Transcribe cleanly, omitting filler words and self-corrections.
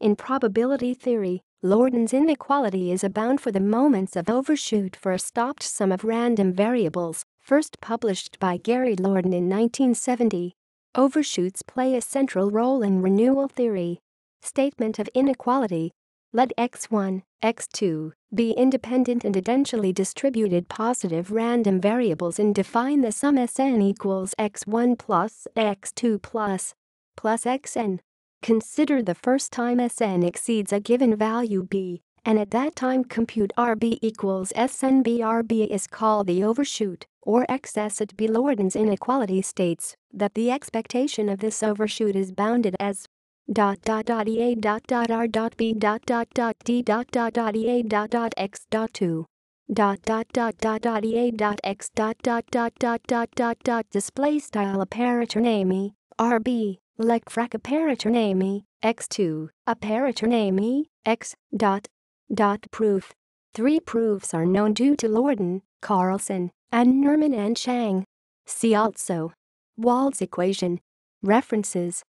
In probability theory, Lorden's inequality is a bound for the moments of overshoot for a stopped sum of random variables, first published by Gary Lorden in 1970. Overshoots play a central role in renewal theory. Statement of inequality. Let x1, x2 be independent and identially distributed positive random variables and define the sum Sn equals x1 plus x2 plus xn. Consider the first time Sn exceeds a given value b, and at that time compute Rb equals Snb. Rb is called the overshoot, or excess at b. Lorden's inequality states that the expectation of this overshoot is bounded as ea r b d ea x.2 ea x. Display style apparator name rb lect frac apparator name x2 apparator name x. Proof. 3 proofs are known due to Lorden, Carlson, and Nerman and Chang. See also Wald's equation. References